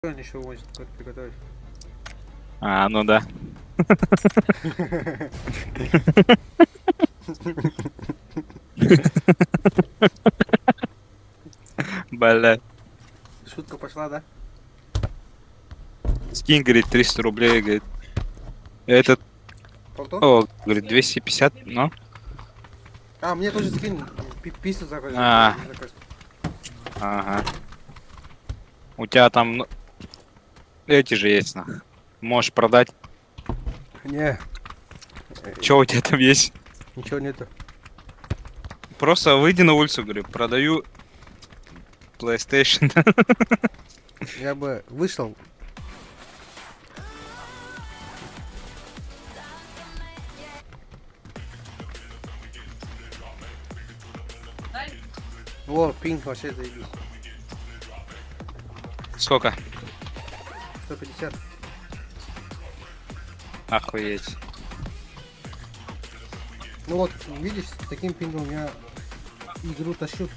Он еще может как-то приготовить. А, ну да. Бля. Шутка пошла, да? Скинь, говорит, 300 рублей, говорит. Этот, Полтон? о, говорит, 250, ну. А, мне тоже скинь. Пиццу закажи. А, закажи. ага. У тебя там, ну, эти же есть, нах. Можешь продать. Не, Че у тебя там есть? ничего нету. Просто выйди на улицу, говорю, продаю PlayStation. Я бы вышел. О, пинг вообще заебись. Сколько? 150. Охуеть. Ну вот, видишь, с таким пингом я игру тащу.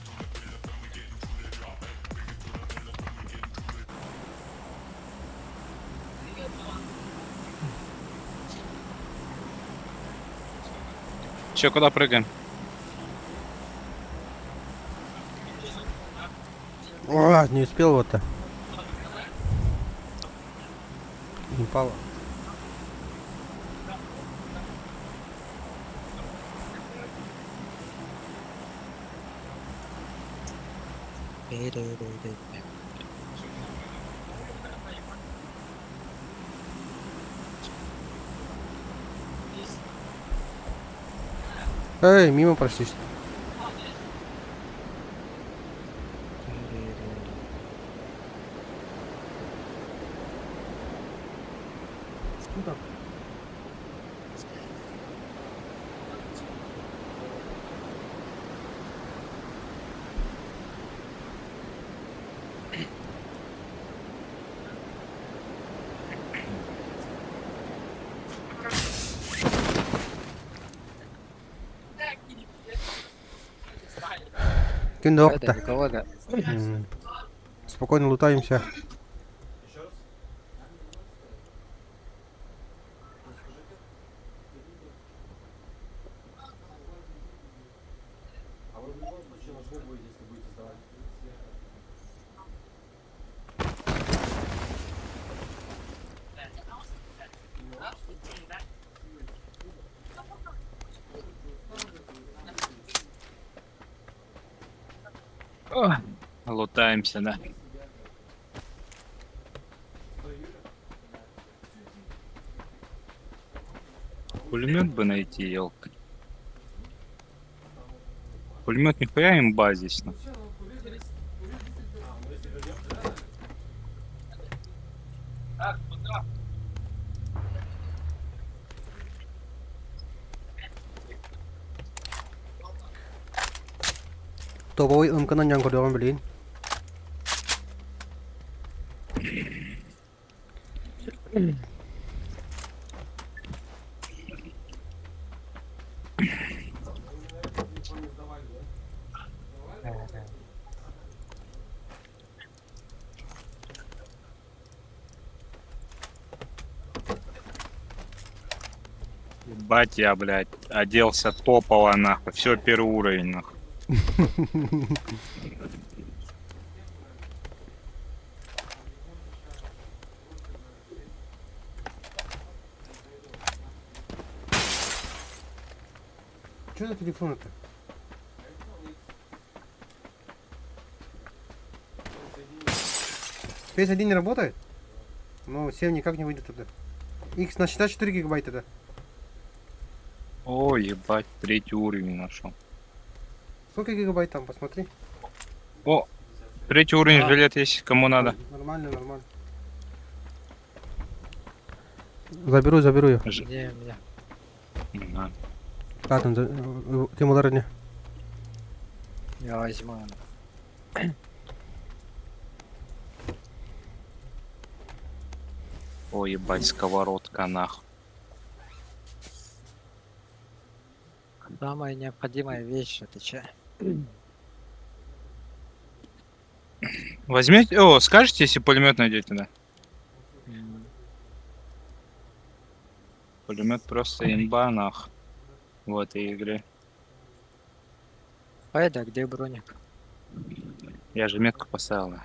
Че, куда прыгаем? О, не успел вот-то. Не упало. Эй, мимо прошли. Ну там. Киндок-то. Никого, да. Спокойно лутаемся. О, лутаемся, да. Пулемет бы найти, елка. Пулемет нихуя имба здесь, ну. Tôi bối cái nó nhân của đồ Berlin. Ебать я, блядь, оделся топово, нахуй. Все, первый уровень, нахуй. Что за телефон это? Space 1 не работает? Ну, 7 никак не выйдет туда. X на 64 гигабайта, да. О, ебать, третий уровень нашел. Сколько гигабайт там, посмотри. О, третий уровень жилет есть, кому надо. Нормально, нормально. Заберу я. Не, меня. Ага. Как там, кем ударение? Я возьму. О, ебать, сковородка, нахуй. Самая необходимая вещь, это чай. Возьмете... О, скажете, если пулемет найдете, да? М. Пулемет просто имба, нах. В этой игре. Айда, где броник? Я же метку поставил, да.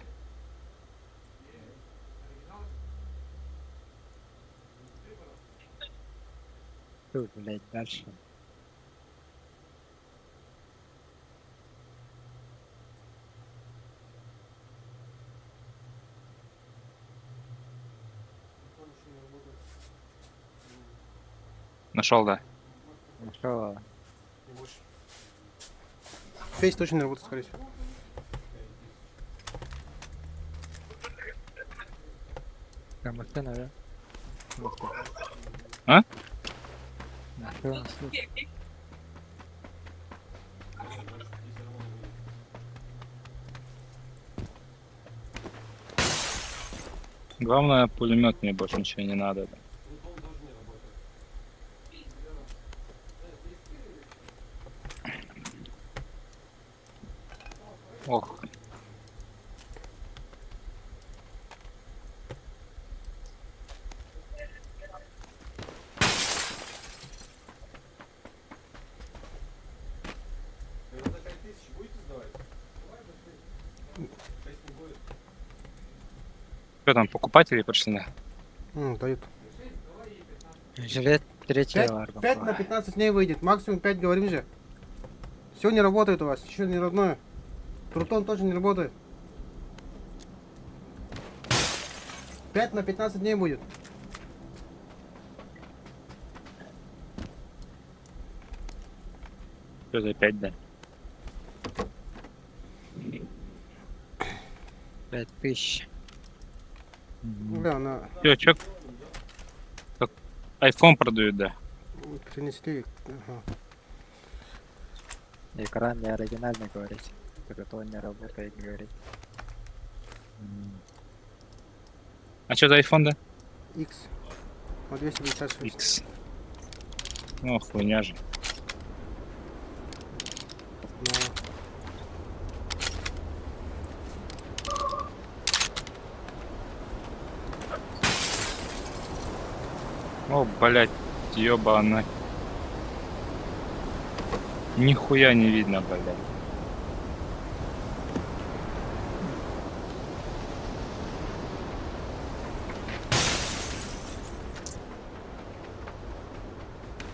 Тут, блядь, дальше. Нашел, да. Нашел. Фейс точно не работает, скорее всего. Там машина, да? Машина. А? Машина, слушай. Главное, пулемет мне больше ничего не надо. Да. Ох, что там, покупатели пришли, да? Дают. Жилет третьего арба. 5 на 15 дней выйдет. Максимум 5 говорим же. Все не работает у вас. Еще не родное. Трутон тоже не работает. 5 на 15 дней будет. Что за 5, да? 5000. Бля, на Чё, как iPhone продают, да? принесли. Ага. Экран не оригинальный, говорит. Только он не работает, говорит. А что за iPhone, да? X. На 256. X. Ну, хуйня же. На- О, блять, ёбана. Нихуя не видно, блядь.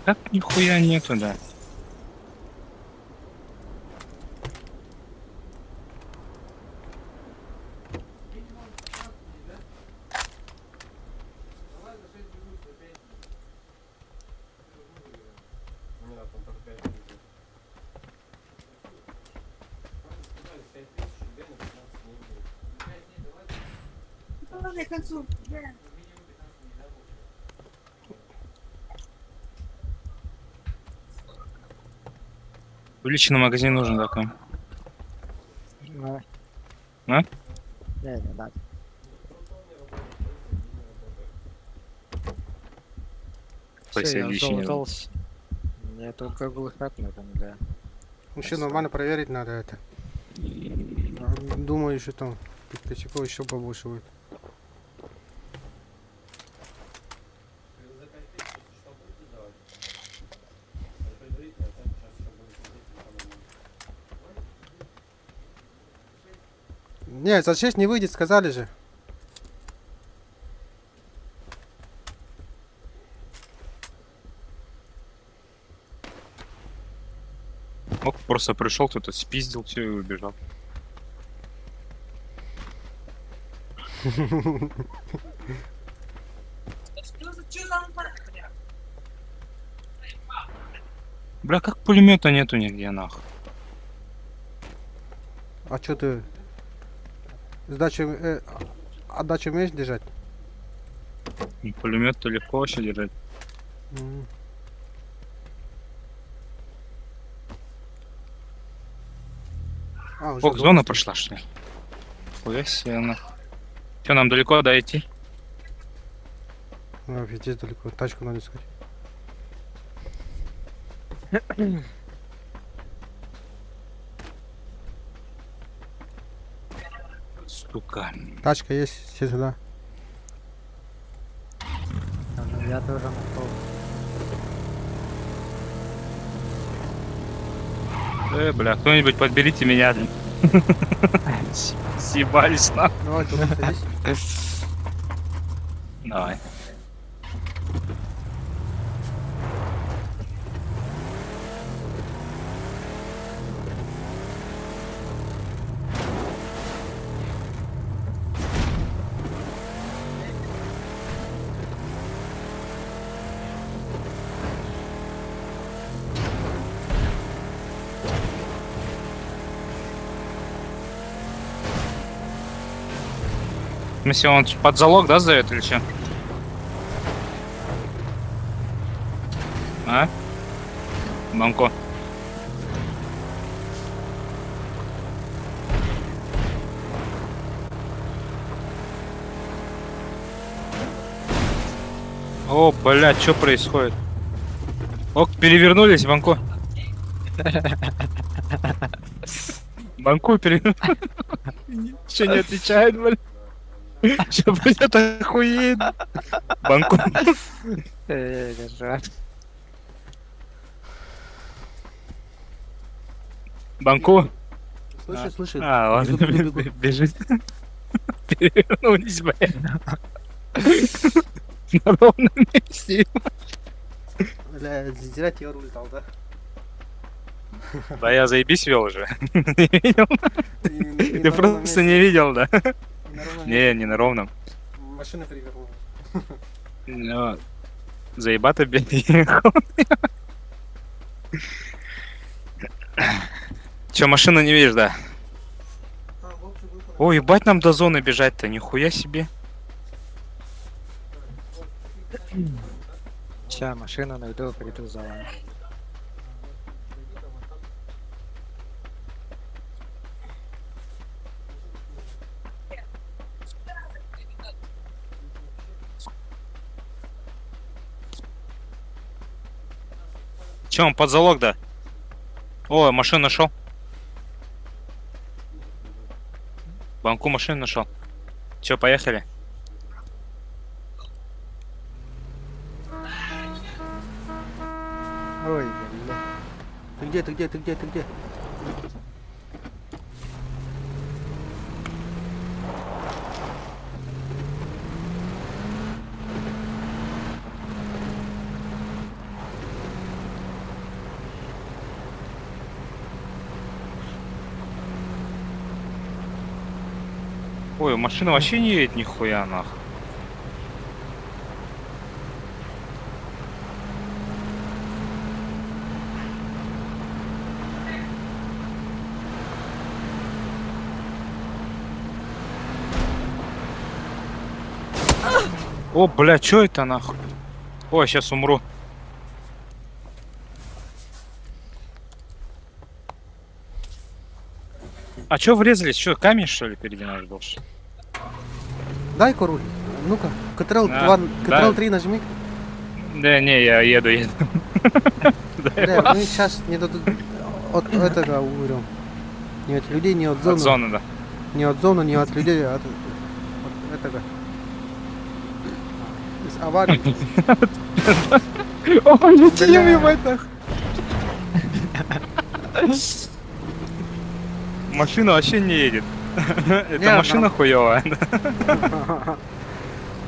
Как нихуя нету, да? Увеличенный магазин нужен такой. Ну. А? Не надо. Все, я Присоединение. залутался. Мне только глухат нужен, да. Еще нормально проверить надо это. Думаю, еще там косяков еще побольше будет. Не, за 6 не выйдет, сказали же. Ок, просто пришел, кто-то спиздил все и убежал. Бля, как пулемета нету нигде, нахуй. А что ты? Сдачу, отдачу умеешь держать? Пулемет-то легко вообще держать. М. А, уже Ох, зона пошла, что ли? Хуя себе, нахуй. Че, нам далеко дойти? А, пиздец далеко. Тачку надо искать. Сука. Тачка есть, все сюда. Ну, я тоже готов. Бля, кто-нибудь подберите меня. Съебались на. Давай, тут садись. Давай. В смысле, он под залог, да, сдает или что? А? Банко. О, блядь, что происходит? Ок, перевернулись, Банко. Банку перевернулись. Что не отвечает, блядь? Что, блядь, охуеет? Банку. Держи. Банку. Слышишь, слышишь? А, ладно, Бегут, бегут. бежит. Перевернулись, блядь. На ровном месте. Бля, зря тебе руль дал, да? Да я заебись вел уже. Не видел? И Ты на ровном просто месте, не видел, да? и на ровном Не, месте. не на ровном. Машина перевернулась. Но заебато ехал. Че, машину не видишь, да? В общем, выход. Ой, ебать нам до зоны бежать-то, нихуя себе. Сейчас машину найду, приду за вами. Че, он под залог, да? О, машину нашел. Банку машину нашел. Че, поехали? Ой, бля. Ты где, ты где, ты где, ты где? Ой, машина вообще не едет нихуя, нахуй. О, бля, чё это нахуй? Ой, сейчас умру. А чё врезались? Чё, камень что ли впереди наш был? Дай-ка руль. Ну-ка, Ctrl Да, 2, да. Ctrl 3 нажми. Да не, я еду. Бля, мы сейчас не от этого умрем. Не от людей, не от зоны. От зоны, да. Не от зоны, не от людей, а от этого. Из аварии. О, летим, Бля. ебать, нахуй. Машина вообще не едет. Это Не, машина хуёвая. Плохому-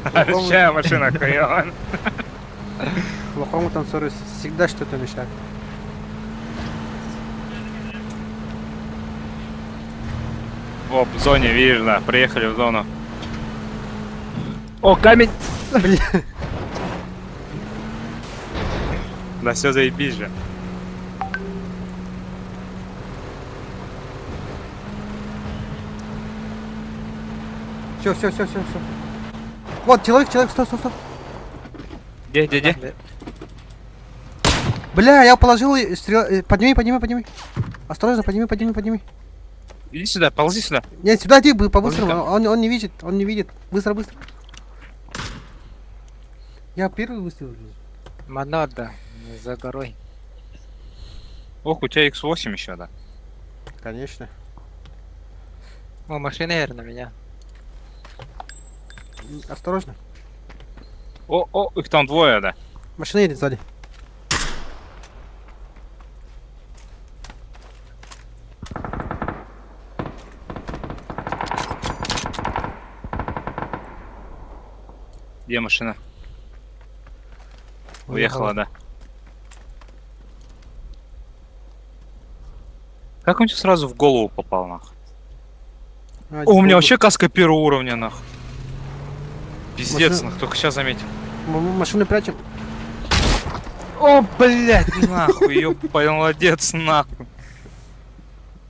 Вообще машина хуёвая. Плохому танцору всегда что-то мешает. О, в зоне, видишь, да, приехали в зону. О, камень! Бля. Да все заебись же. Все. Вот, человек, стой. Где? Бля, я положил подними. Осторожно, подними. Иди сюда, ползи сюда. Нет, сюда иди, по-быстрому. Музыка. Он не видит. Быстро. Я первый выстрел. Монада за горой. Ох, у тебя X8 еще, да. Конечно. О, машина, наверное, на меня. Осторожно. О, их там двое, да. Машина едет сзади. Где машина? Уехала, да. Как он тебе сразу в голову попал, нахуй? А, О, у меня типа, вообще каска первого уровня, нахуй. Пиздец, Машина- нахуй, только сейчас заметил. Машину прячем. О, блядь, нахуй, ёбай, молодец, нахуй.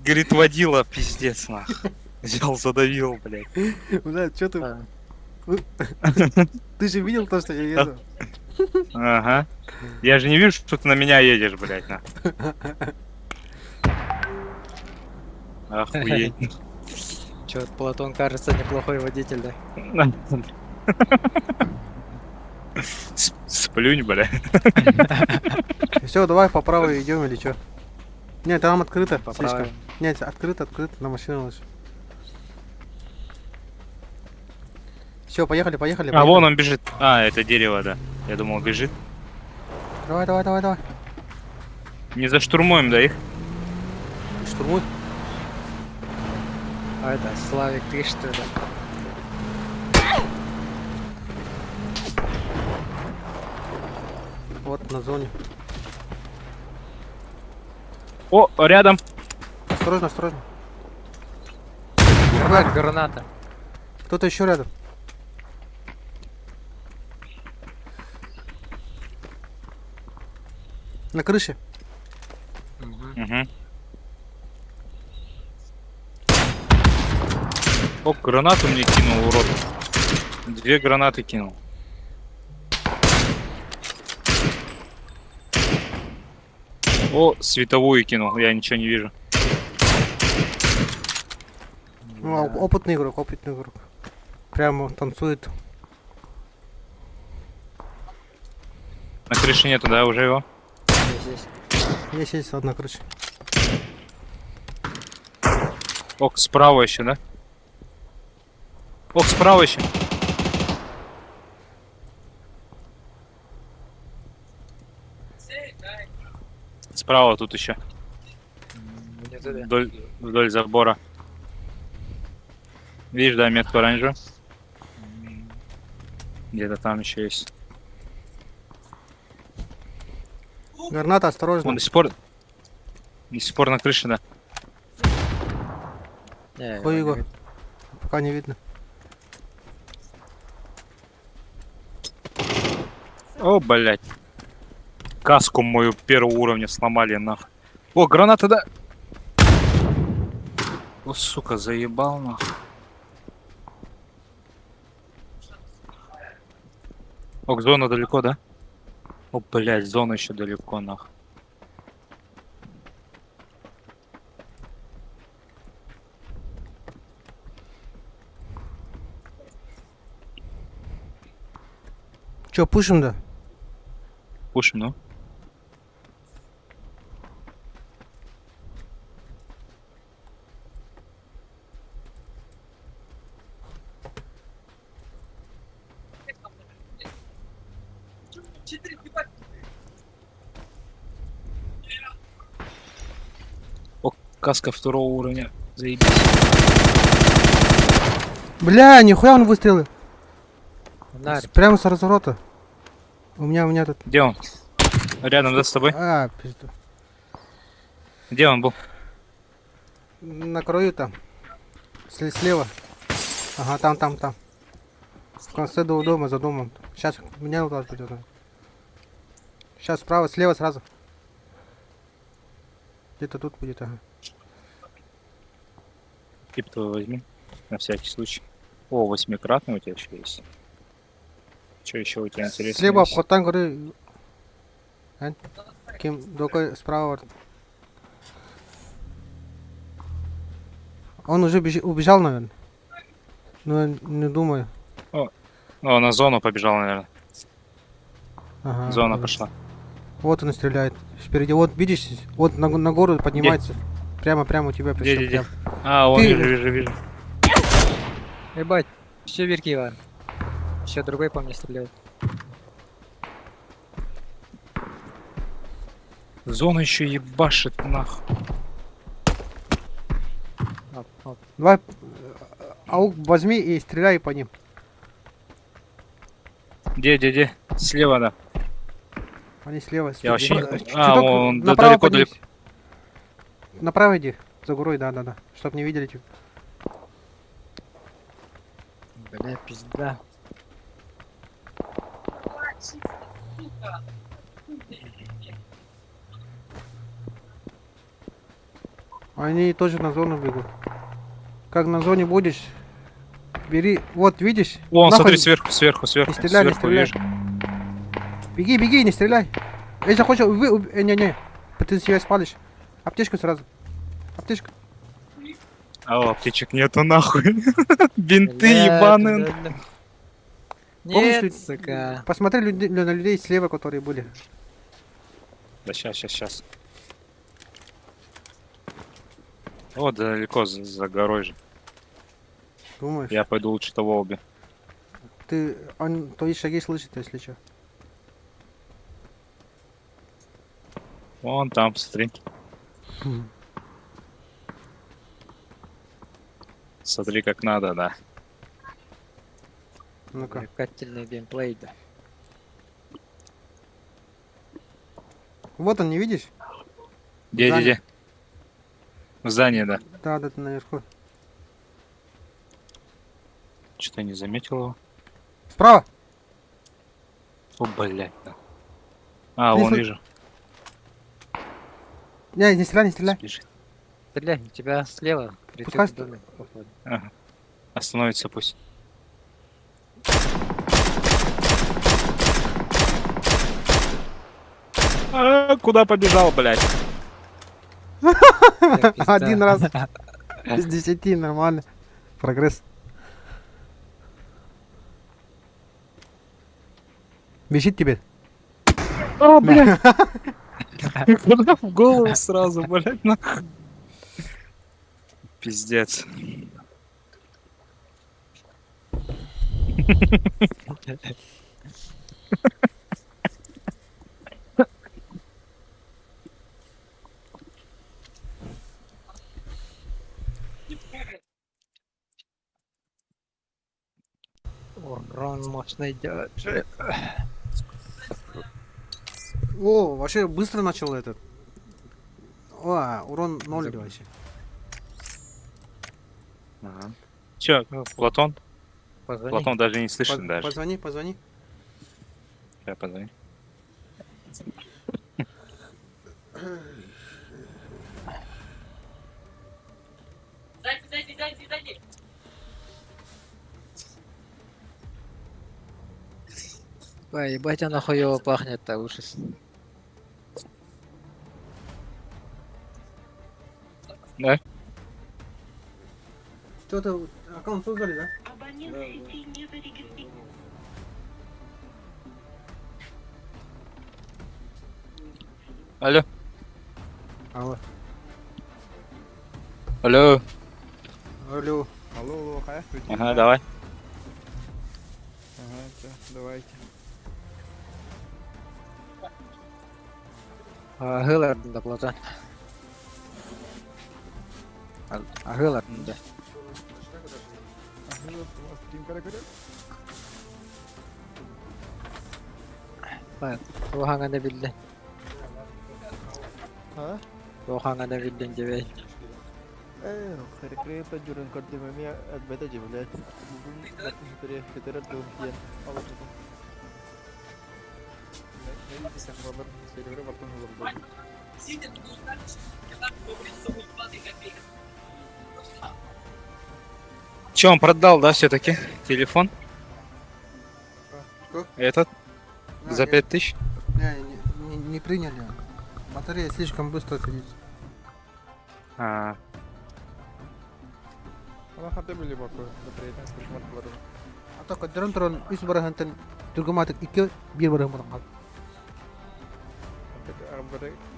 Говорит, водила, пиздец, нахуй. Взял, задавил, блядь. Бля, что ты? А, Ты же видел то, что я еду? Ага. Я же не вижу, что ты на меня едешь, блядь, нахуй. Охуеть. чё, Платон кажется неплохой водитель, да? Сплюнь, бля. Все, давай по правой идем или что? Нет, там открыто. По слишком. правой. Нет, открыто, на машину лучше. Все, поехали, поехали. А, вон он бежит. А, это дерево, да. Я думал, бежит. Давай, давай, давай, давай. Не заштурмуем, да, их? Штурмуй. А это, Славик, ты что ли? Вот на зоне. О, рядом. Осторожно, осторожно. Граната. Кто-то еще рядом. На крыше. Мгм. Угу. О, гранату мне кинул, урод. 2 гранаты кинул. О, световую кинул, я ничего не вижу. Ну, Да. опытный игрок, опытный игрок. Прямо танцует. На крыше нету, да, уже его? Здесь. Есть одна крыша. Ок, справа еще, да? Ок, справа еще. Справа тут еще. Не туда. Вдоль забора. Видишь, да, метку оранжевую? Где-то там еще есть. Граната, осторожно. Он до сих пор на крыше, да. Не, Хуй его его. не видно. Пока не видно. О, блядь. Каску мою первого уровня сломали, нахуй. О, граната, да. О, сука, заебал, нахуй. Ок, зона далеко, да? О, блядь, зона еще далеко, нахуй. Че, пушим, да? Пушим, ну. О, каска второго уровня. Заебись. Бля, нихуя он выстрелы. Фонарь. Прямо с разворота. У меня тут. Где он? Рядом, да, с тобой? А, пизду. Где он был? На краю там. Слева. Ага, там. В конце дома, за домом. Сейчас меня туда пойдет. Сейчас справа, слева сразу. Где-то тут будет, ага. Тип твой возьми. На всякий случай. О, 8-кратный у тебя еще есть. Что еще у тебя интересно? Слева есть? обходтан горы. Кем только справа. Он уже убежал, наверное. Ну, я не думаю. О, на зону побежал, наверное. Ага, Зона вот. пошла. Вот он и стреляет. Впереди, вот видишь, вот на гору поднимается. Прямо у тебя. Где, причем где, где? прям. А, вон, Ты- вижу. Ебать, еще вирки var. Еще другой по мне стреляет. Зона еще ебашит нахуй. Оп, оп. Давай, аук возьми и стреляй по ним. Где? Слева, да. Они слева. Я вообще не... Чуток он направо далеко. поднись. Направо иди, за горой, да. Чтоб не видели тебя. Бля, пизда. Они тоже на зону бегут. Как на зоне будешь, бери, вот видишь? Вон, нахуй смотри, сверху. Не стреляй, не Сверху стреляй. вижу. Беги, не стреляй. Если хочешь, не. Ты себя спалишь. Аптечку сразу. Аптечка. А аптечек нету нахуй. Бинты Бля, ебаные. бля. Помнишь, Нет, сука. Посмотри на людей слева, которые были. Да сейчас. Вот далеко за горой же. Думаешь? Я пойду лучше того убью. Он твои шаги слышит, если что. Вон там, смотри. Смотри, как надо, да. Ну-ка. Увлекательный геймплей, да. Вот он, не видишь? Где? В здании, да. Да, наверху. Что-то не заметил его. Справа! О, блядь, да. А, Ты вон слы- вижу. Не стреляй. Бежит. Стреляй, у тебя слева. Пускай Третий домик, походу. Ага. Остановится пусть. Куда побежал, блядь? Бля, пизда. Один раз. Из 10, нормально. Прогресс. Бежит тебе. О, блядь. Куда в голову сразу, блядь, нахуй. Пиздец. Урон можно делать. О, вообще быстро начал этот. О, урон 0 Зак- вообще. Ага. Чё, Платон? Позвони. Платон даже не слышит даже. Позвони. Сейчас позвони. Сзади. Ой, ебать, оно хуёво пахнет-то, ужас. Да? Что-то аккаунт создали, да? Абонент сети не зарегистрирован. Алло? Алло. Алло? Алло. Алло, хай. Ага, давай. Ага, всё, давайте. Агылар да, Платон. Агылар да. Ага, у вас Тим Каракаря? Тухаңа билдин. Ha? Тухаңа билдин дебей. Каракаря это журен кардемами отбета же, блядь. Бүгін батын сүтіре, кетері дөріен. Алып жатым. Ne diyeceksen buralar serivere bakın olur. Че, он продал, да, все-таки телефон? Что? Этот? За 5000? Не приняли. Батарея слишком быстро садится. А, Ama hadi böyle bakıyor. Bataryadan sıkışmak var. Атака дөрөн үс барахантан тургуматык 2 1 барах барах.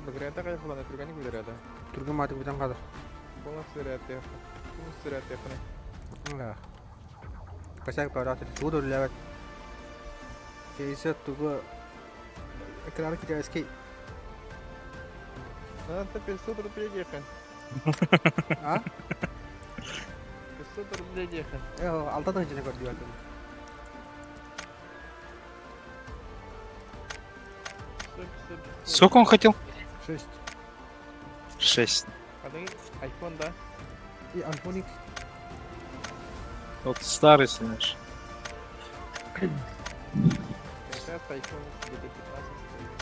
Bataryadan kayak falan Türkiye'nin bir derede. Тургуматык битен кадыр. Bunu süriyat yapın. Bunu süriyat yapın. косяк поворот. Тут левый. Кейсет туго. Экран китайский. Надо 500 рублей ехать. А? 500 рублей ехать. Алтадан жіне көрді бәкім. Сколько он хотел? 6. 6. Айфон, да? И iPhone X. Вот старый, знаешь. Сейчас айфон будет 15 стоит.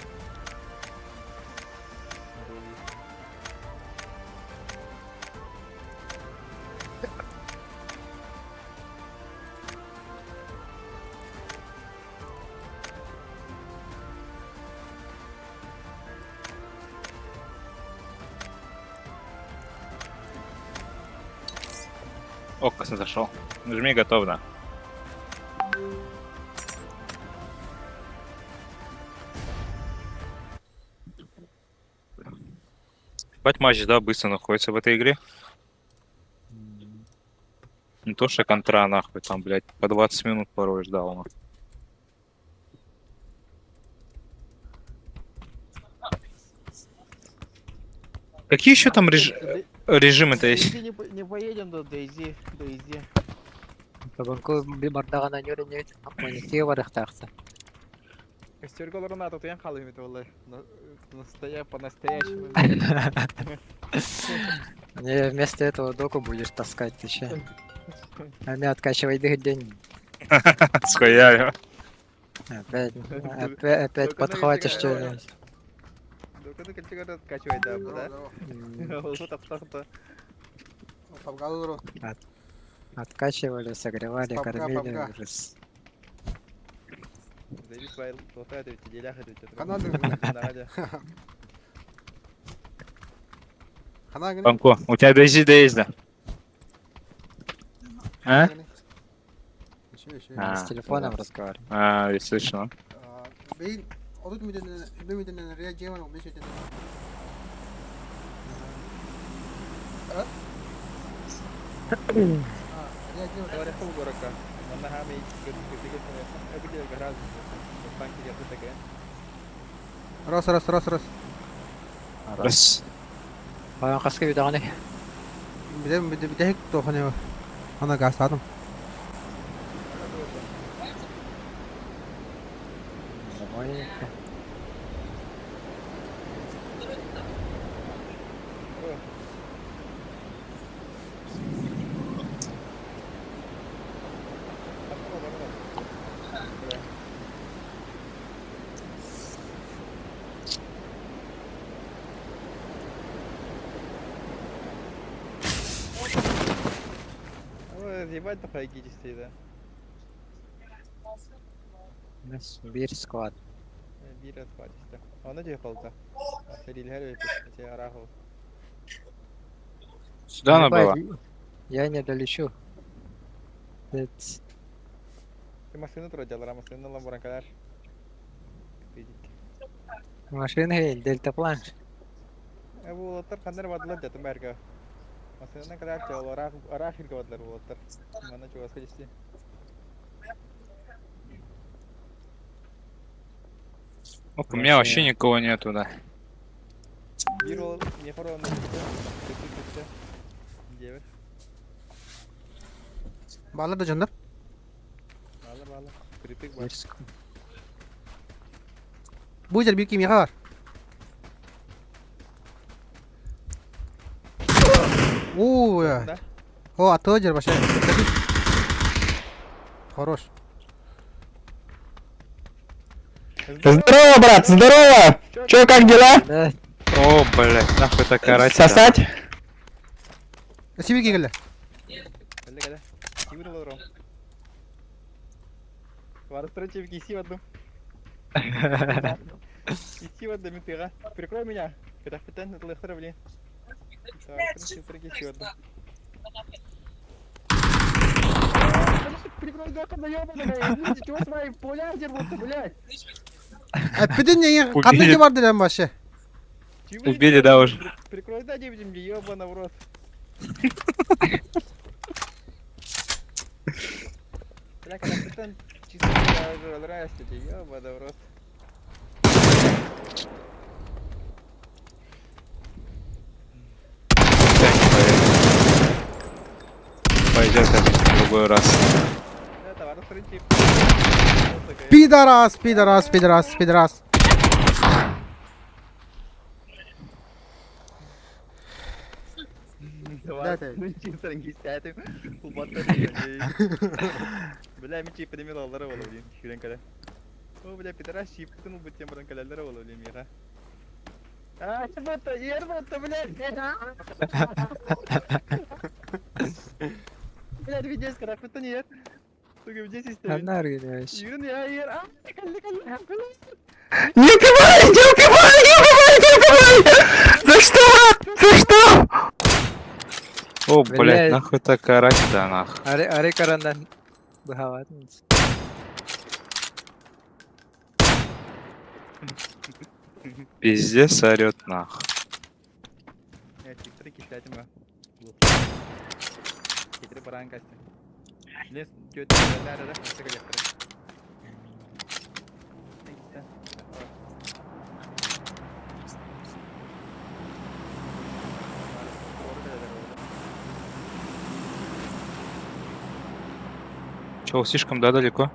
Окко зашел. Нажми готов, да. Бать матч, да, быстро находится в этой игре. Не то, что контра, нахуй, там, блядь, по 20 минут порой ждал. нахуй. Какие еще там режимы-то есть? Дейзи не поедем до Дейзи. Дейзи. Бүгінгі бимардағана көріне монетке барықтақсы. Костерголарын ататуян қалым еді олай. По-настоящему. Не, вместо этого доку будешь таскать, ты че? А меня откачивай день. С хуями. Опять подхватишь что-нибудь. Доканы качыгар откачивай, да, да? Олсу тапсақты. Папка дұру. Откачивали, согревали, Папка, кормили. папка. Ужас. Дейзи свайл, тоқтайды өтті, делях еді өтті. Канады. Хана гіне. Панко, у тебя DZ есть, да? А? Еще. А. С телефоном разговариваю. А, я слышал. Бейін 30 миллион реал жеман 15 миллион. Говоря, хул горака. Манна хами кыртыгы сene. Эбиде гараж. Банки yaptı tek. Раз. Раз. Баян қасқы бидағаны. Бидек тоқыны. Ана газ адым. Нормальненько. Ебать такая гидистей, да. Bir squad. Bir atma işte. Ona diye kaldı. Seril her öpüp. Şey arahol. Сюда она Ебать, была. Я не долечу. Это- Машину турacaklar ama senin lan buran kadar. Машина дельтаплан. Bu olatlar kanlar vadılar jatım berga. Masalahnya kadar jauh arah akhir vadılar bu olatlar. Mana coba sekali sih. Оп, у меня вообще никого нету, да. Bir ol, ne kadar onu kötü. Cevher. Bağlar da canlar. Bağla. Kritik Bir var. squad. Bu yüzden bir kimya var. Oo ya. Da. О, а то вообще. Хорош. Здорово, брат, здорово! Чё, как дела? Да, О, блядь, нахуй такая рать. Сосать? Сиви geldi. Geldi. Kimir olur o? Варстра чевки иси в одну. Иси в одну митыга. Прикрой меня. Капитан, это лехтер, блин. Иси в одну. Прикрой дока на ёбаного. Чего свои поля дерутся, блядь? Bir de kanlıcı vardı lan başı. Убили, да, уже. Прикрой да, девятим, ёбана в рот. Бля, когда ты чисто даже нравится тебе, ёбаный в рот. Пойдет это в другой раз. Да, товар в принципе. Пидорас, пидорас, пидорас, пидорас. Товар в принципе, рангистятым. Улбаттар бля, мен чип демел аллары болу дейм, шүрен кале. О, бля, пидорас чиптын улбут тем баран калелері болу дейм, ера. А, чебутта, ербутта, блядь. Блядь, видео скрафтта не ер. Сука, где система? Onlar gidiyor. Yürün ya, yer. Ah, kalli. Не убивай! Не убивай! Не убивай! Не убивай! За что? За что? О, Блядь. блядь, нахуй так орать-то, нахуй. Arı karandan bu hava atmış. Пиздец орет, нахуй. Ya, çiftleri kilitledim ben. Getirip bırakın kaçtı. Ne götürüyorlar nerede? Nasıl kaçacaklar? Neyse. Orada da orada. Чё, слишком, да, далеко?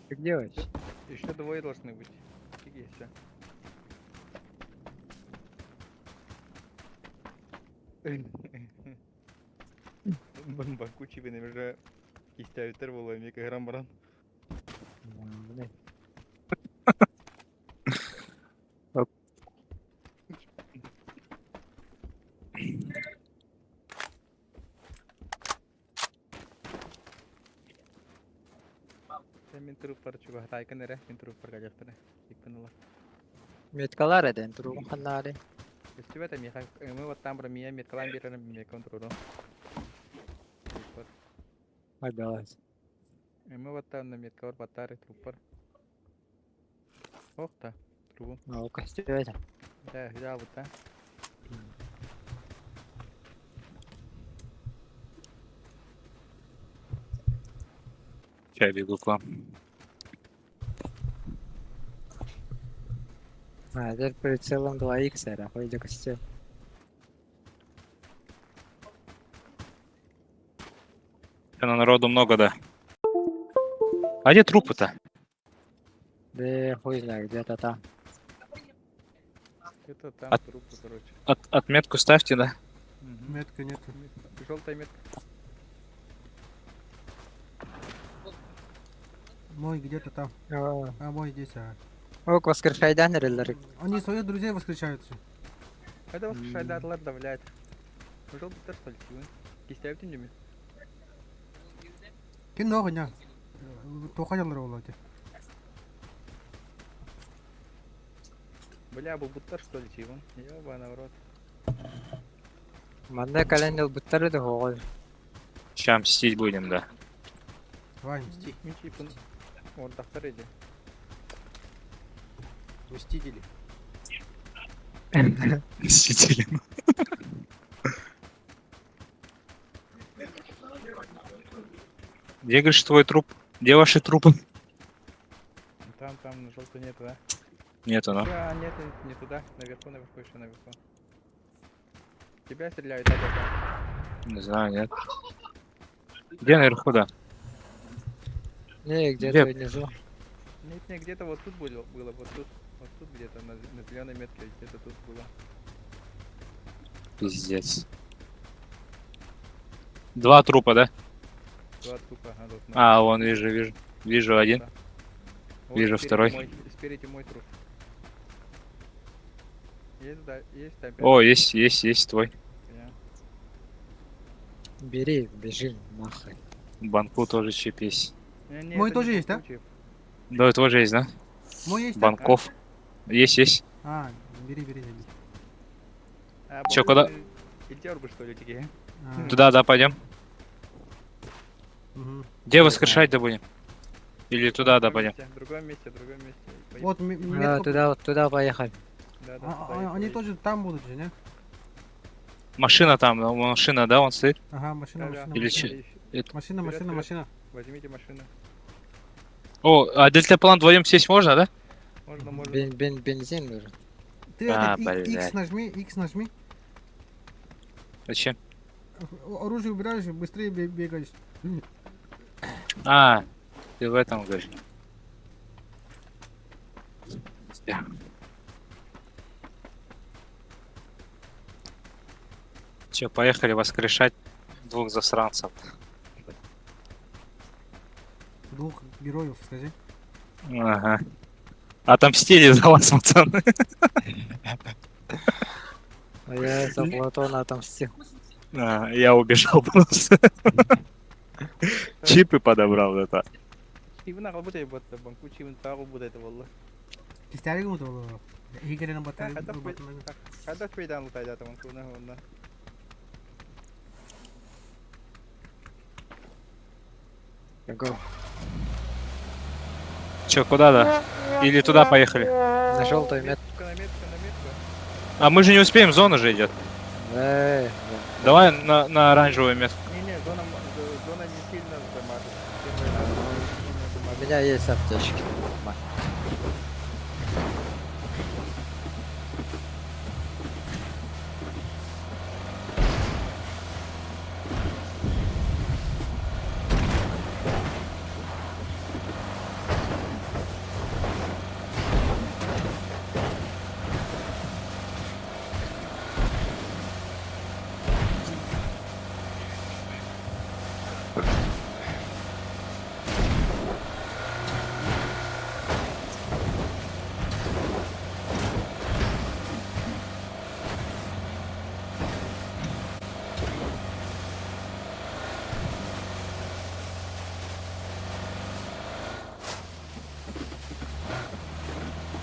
Ты где вообще? Еще двое должны быть. Фиги все. Бакучи benim уже кистәүтер була мега грам баран. Блин. Мен труппар чуга тайкын эре, мен труппар гажактыр. Икпен ула. Metkalar eden durum kanari. Өстүбө та меха, мы вот там бра мия меткалан берем мия контролу. Hadi Allah'ız. Мы вот там на меткалар батары труппар. Ох та, трубу. O kastıyor. Да, взял вот та. Я бегу к вам. Hadi прицелом 2х era. Пойди костюм. Народу много, да. А где трупы-то? Да хуй знает, где-то там. Это там От- трупы, короче. Отметку ставьте, да? Метка нету. Желтая метка. Мой где-то там. О, А мой здесь, а. Ок воскрешайдан реллер. Они своих друзей воскрешают. всё. Это воскрешай датлар давляет. Желтый что ли, силы? Кистяют индюми. Кино гоня. Тухаjan роллати. Бля, был будто что ли, чего? Ёбаный в рот. Манда календал буттары да хогол. Сейчас мстить будем, да. Давай, мсти. Мен чипын. Ордақтар еді. Мстители. Мстители. Где, говоришь, твой труп? Где ваши трупы? Там на желтый нету, да? Нету, ну. А, нет, не туда. Наверху, еще наверху. Тебя стреляют, да, да. Не знаю, нет. Где наверху, да? Не, где-то Где? внизу. Нет, где-то вот тут было, вот тут где-то, на зеленой метке, где-то тут было. Пиздец. Два трупа, да? Два трупа, ага, вот. А, вон, вижу. Вижу один. Вот вижу спереди второй. Спереди мой труп. Есть, да, есть там. О, есть твой. Бери, бежи, нахуй. Банку тоже чип есть. Мой тоже есть, да? Да, тоже есть, да? Мой есть. да? Банков. Есть. А, бери, бери. Чё, куда? Идёр бы что ли, тики? А, Туда, да, пойдем. мгм. Где воскрешать, да, будем? Или туда, да, пойдем? В другом месте. Поехали. Вот А, метку. туда поехали. Да, да, А, туда и они поедем. тоже там будут же, не? Машина там, машина, да, он стоит? Ага, машина, Да, да. машина. Или машина. че- Машина, машина, Вперед. машина. Возьмите машину. О, а дельтаплан вдвоем сесть можно, да? Можно, можно. Бензин нужен. Ты А, этот X блядь. нажми, X нажми. Зачем? Оружие убираешь, быстрее бегаешь. А, ты в этом говоришь. Че, поехали воскрешать двух засранцев. Двух героев, скажи. Ага. Отомстили за вас, пацаны. А я за Платона отомстил. А, я убежал просто. Чипы подобрал это. Чивна работает вот банку чивн та работает валла. Кистяри кому-то было. Игоря на батарею. Когда спейдан лутать это банку на гонна. Go. Че, куда да? Или туда поехали? На желтую метку. На метку. А мы же не успеем, зона же идет. Давай на оранжевую метку. Не, зона не сильно замажет. Первый раз не сильно У замажет. меня есть аптечки.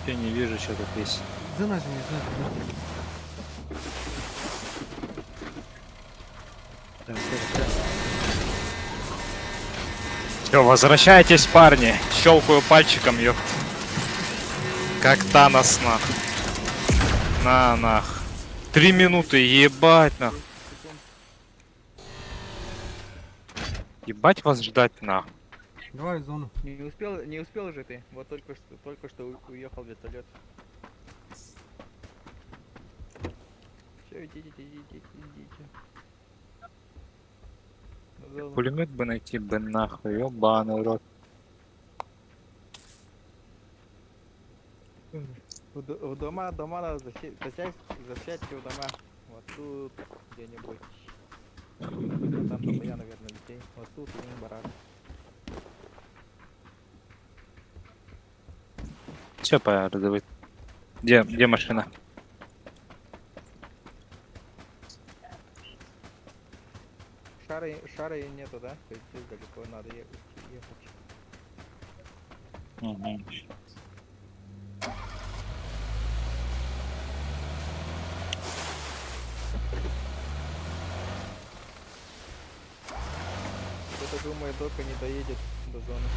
Я не вижу, что тут есть. За нажми, нажми. Все, возвращайтесь, парни. Щелкаю пальчиком, ёпт. Как Танос, нах. Нах. 3 минуты, ебать, нах. Ебать вас ждать, нах. Давай в зону. Не успел же ты. Вот только что уехал вертолет. Все, идите. На зону. Пулемет бы найти бы нахуй, ёбаный рот. В дома надо засядьте в дома. Вот тут где-нибудь. Там я, наверное, детей. Вот тут и барак. Все, пора. Где машина? Шары нету, да? То есть здесь далеко надо ехать. Угу. Кто-то думает, только не доедет до зоны.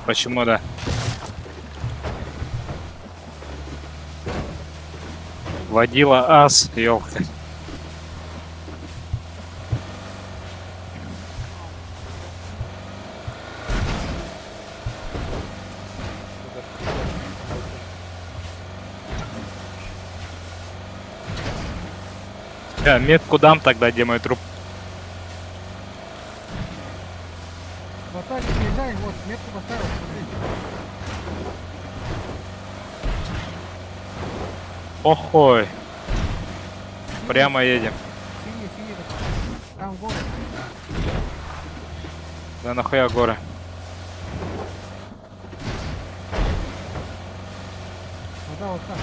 Почему да? Водила ас, ёлка. Я метку дам тогда, где мой труп. В атаке приезжай, вот, метку поставил, смотри. Охой. Прямо едем. Синий такой. Там город. Да нахуя горы. Вот да, вот так.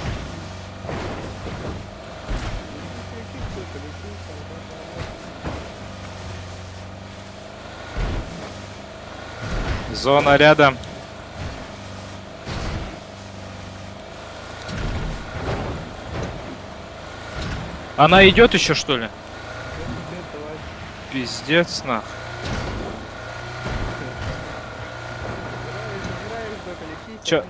Зона рядом. Она идет еще что ли? Пиздец нах. Чё?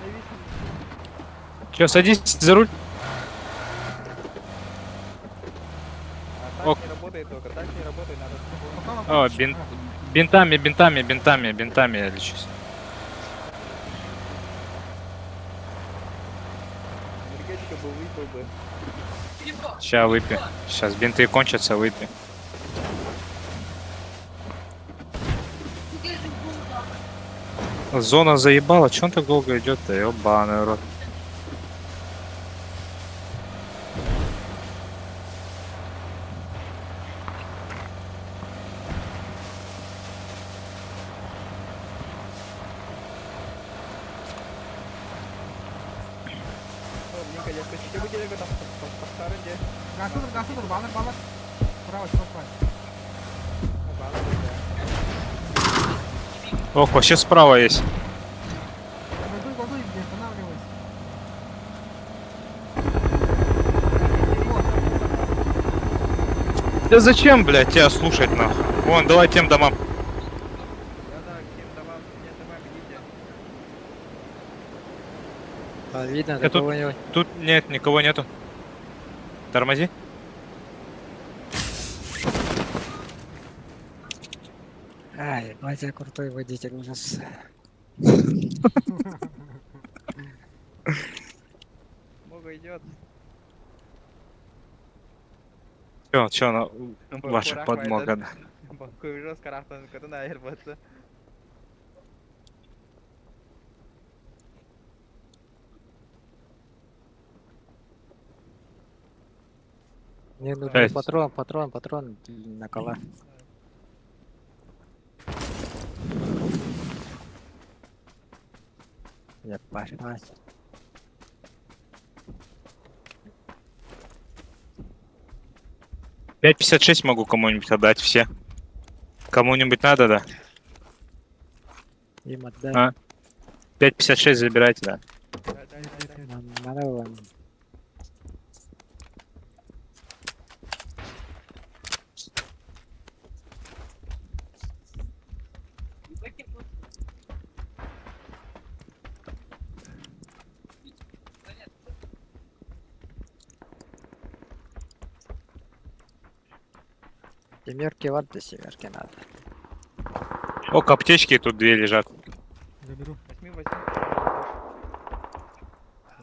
Че, садись за руль? А так Ок. не работает только, так не работает, надо с тобой. Попала О, бинтами я лечусь. Энергетика бы выпил бы. Ща выпью. Сейчас бинты кончатся, выпью. Зона заебала, че он так долго идет-то? Ёбаный рот. О, Блинка, я почти выделил там по старенде. Гасу, баннер. Справа, справа. Ох, вообще справа есть. Газуй, не останавливайся. Да зачем, блядь, тебя слушать нахуй? Вон, давай тем домам. Да-да, к тем домам, нет, домам идите. А, видно, Я тут- кого-нибудь. Тут нет, никого нету. Тормози. Ай, батя крутой водитель ужас. Много идет. Чё, ваша подмога, да. Кuyruğu karaktan kadın ayırması. Мне нужен Шесть. патрон на кола. Я пошла. 5,56 могу кому-нибудь отдать все. Кому-нибудь надо, да? Им отдай. А? 5,56 забирайте, да. Надо вам. Семерки в до семерки надо. О, аптечки тут две лежат. Заберу. Возьми.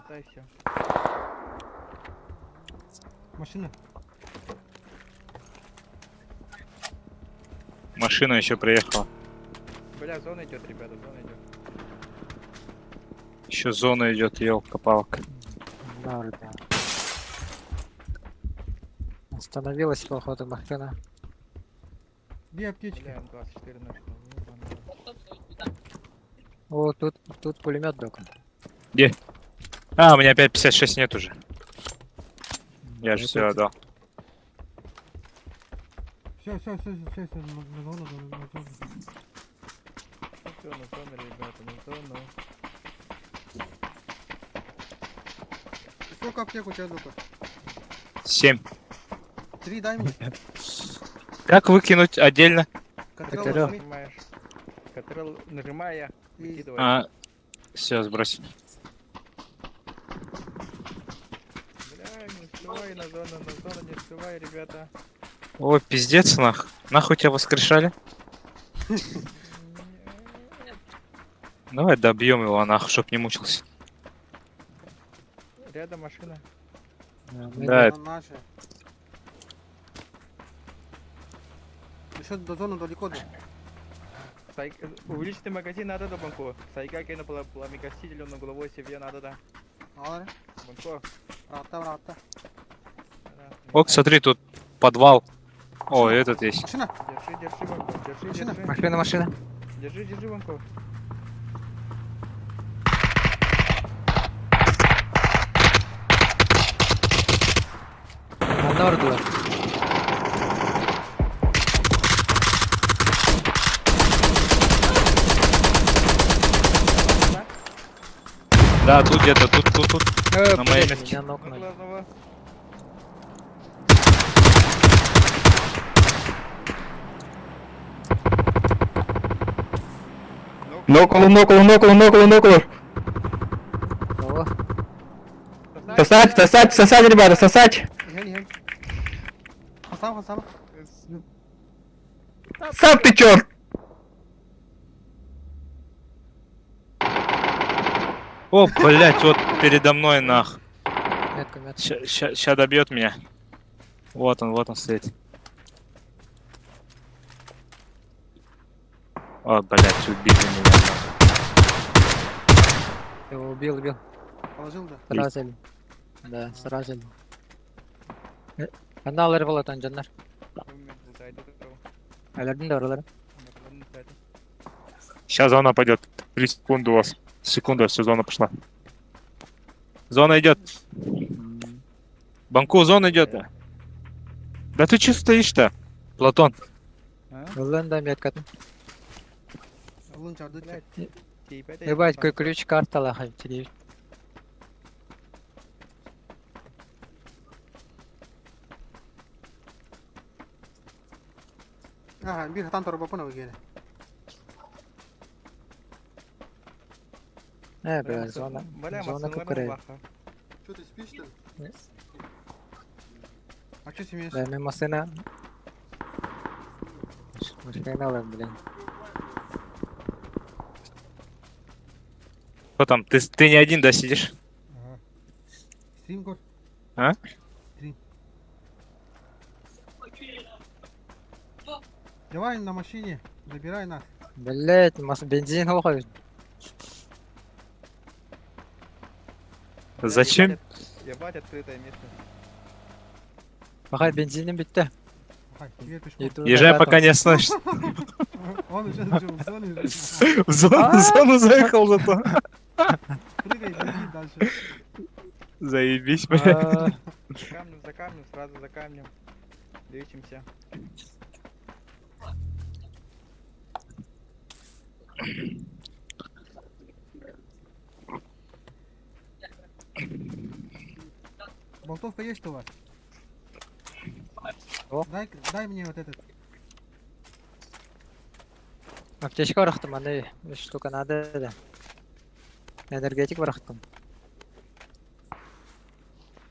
Дай все. Машина. Машина еще приехала. Бля, зона идет, ребята, зона идет. Еще зона идет, елка-палка. Да, ребят. Остановилась, походу, машина. Две аптечки. Бля, М24 наш. О, тут пулемет только. А, у меня 5,56 нет уже. Я же Ну, все тут- отдал. Все, на зону. Все, на зону, ребята, на зону. Сколько аптек у тебя, Дука? 7. 3 дай мне. Как выкинуть отдельно? Котрел Котрел. возьми. Нажимаешь. Контрол нажимая. И Выкидывай. А, все, сбрось. Бля, не успевай на зону не успевай, ребята. О, пиздец, нахуй тебя воскрешали? Давай добьем его, нахуй, чтоб не мучился. Рядом машина. Да, на наши. Еще до зоны далеко. Увеличить магазин надо до банку. Сайгаки на пламегасителю на головой себе надо, да. Алар. Банко. Рата. вот, смотри, тут подвал. О, этот есть. Машина. Держи, банко. Машина. Машина. Держи, банко. На норду. Да, тут где-то, тут. На моей Блядь, метке. меня нокнули. Главного. Ноколу. Кого? Сосать, ребята, сосать. Гень. Хасам. Сам ты черт! О, блять, вот передо мной нах. Метку, метку. Ща добьет меня. Вот он стоит. О, блять, убили меня. Его убил. Положил, да? Сразу ел. Да, сразу ел. Кanda алар болот анжандар. Алардын да оралар. Сейчас зона пойдет. 3 секунды у вас. Секунда, все, зона пошла. Зона идет. Банку, зона идет. Да ты че стоишь-то? Платон. Улан да меткатын. Алын чарды. Ебать, ключ картала хайтили. Ага, bir hatan torba puna begini. Бля, зона. Бля, Зона масынларым кукурей. баха. Что ты спишь, что ли? Нет. А что смеешь? Бля, мен машина. Машина алам, блин. Кто там? Ты не один, да, сидишь? Ага. Стрим гор. А? Стрим. Давай на машине, забирай нас. Блять, бензин охой. Бля, Зачем? Ебать открытое место. Пока бензином битте. Ага, тебе пешком. Езжай, пока не остановишься. Он уже жил в зоне. уже. В зону заехал зато. Прыгай, беги дальше. Заебись, блядь. За камнем, сразу за камнем. Лечимся. Болтовка есть у вас? О. Дай мне вот этот. Аптечка барахтым, андай 3 штука надо да. Энергетик барахтым.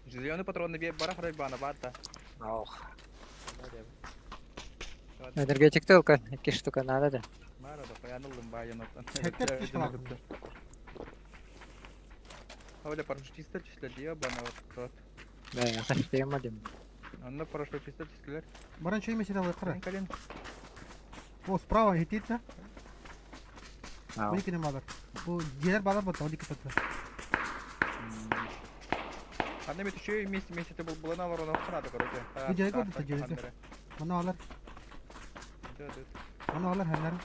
Зеленый патрон на барах райбана, бата. Ох. Энергетик только 2 штука надо да. Мара да паянылдым байонаттан. Хектар пешкалак. Öyle paraşütistler çizdiler diye bana вот. Да, я хочу демодим. Onunla paraşütistler çizdiler. Баран, что имя сидел, Kalın kalın. О, справа летит, да? Ау. Вылики не базар. Bu diğer bağlar batı, o dikkat et. Annem düşüyor месте был bulana var ona kınadı короче. Bu diğer gördü tecrübesi. Bana alır, bana alır herlerim.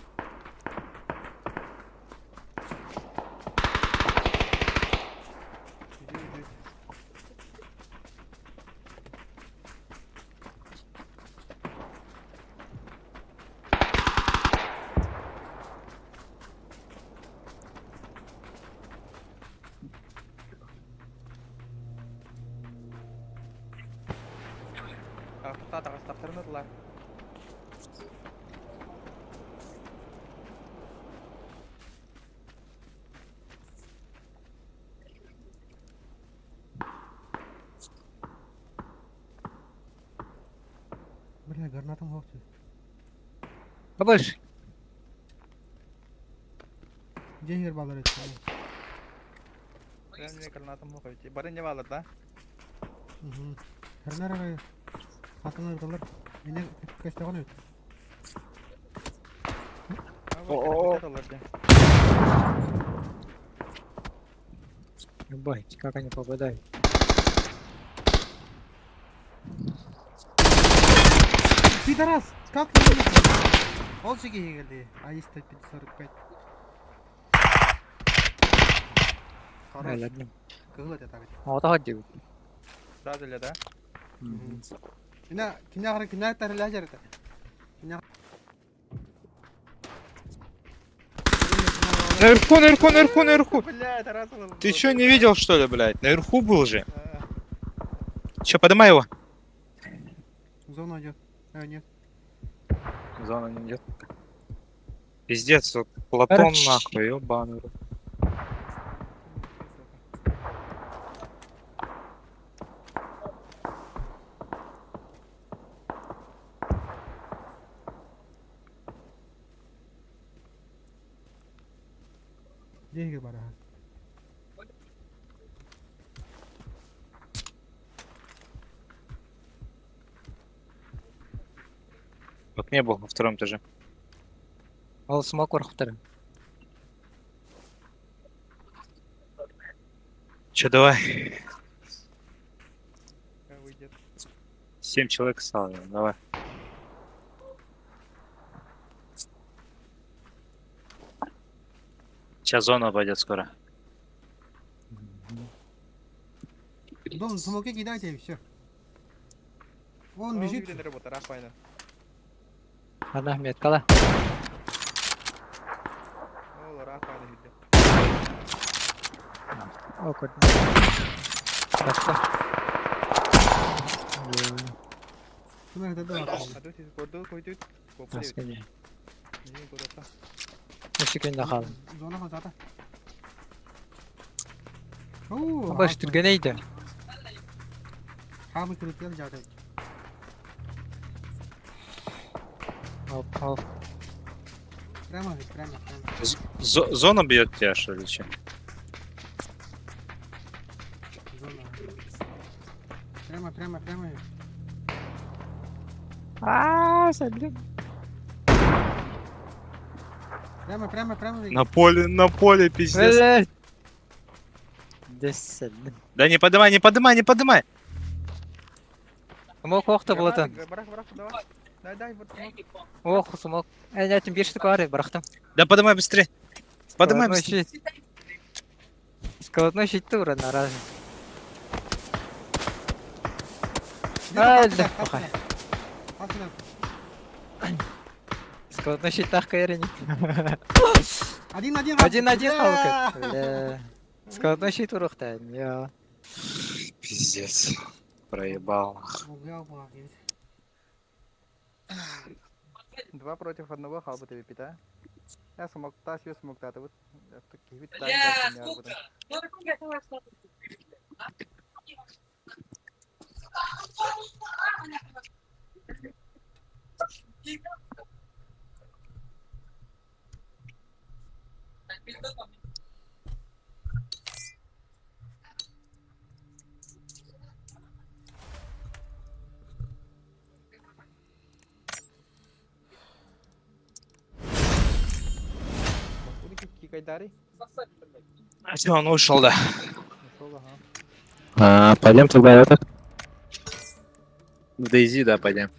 Tahta taktırmadılar. Бля, гранатом ховцы. Побольше. Где yer bağlar etti? Ben ne granatım yok öyle. Bari ne varlar da? Her nere hatını ırgalar. Yine kaçta kanıyor. Ебать, как они попадают. Пидорас! Как ты? Ол шеге geldi. АИС-145. Хорош. Ладно. Кыгыл это так. Вот так делают. Sağ öyle de. Кина тарыла жарыта. Наверху. Бля, Тарас был. Ты что, не видел, что ли, блядь? Наверху был же. Че, подымай его. Зона идет. Нет. Зона не идет. Пиздец, вот Платон Короче. нахуй, ёбаный рот. Деньги бара. Вот не был на втором этаже. Ол смок вархтыр. Че, давай. Выйдет. 7 человек осталось, давай. Сейчас зона пойдет скоро. Дом, смоки кидайте и все. Он Aa, бежит. bir tane robot, Raf aynen. Ана меткала. Oo, Raf aynen hülle. О, кот. Başka. Куда это было? Hadi siz koydu, koydu. Koptu değil. Başka değil. Neyin koydu? Мüşrikinde kaldım. Зона хватает. Оу, Baş neydi? Хабы крутил джадай. Hop hop. Прямо, прямо. Зона бьет тебя, что ли, че? Зона. Прямо. Aaaa sen de. Прямо. На поле, пиздец. Böyle. Desin. Да не подымай. Smok koktu bulatan. Bırak, давай. Дай, вот смог. Oh smok. Netim bir штук var ya bıraktım. Да подымай быстрее. Подымай быстрее. Складной щит тура на раз. Где-то Ай, пас да, сюда, пас сюда. Складной щит так керени. Один. Один Да! халка. Бля. Складной щит урухтан. Я. Пиздец. Проебал. Убил, молодец. 2 против 1, халбы тебе пита. Я смог тащу, смог тата вот. Такие вид Кайдари. Все, он ушел, да. Ушел, ага. Пойдем тогда это. В Дейзи, да, пойдем.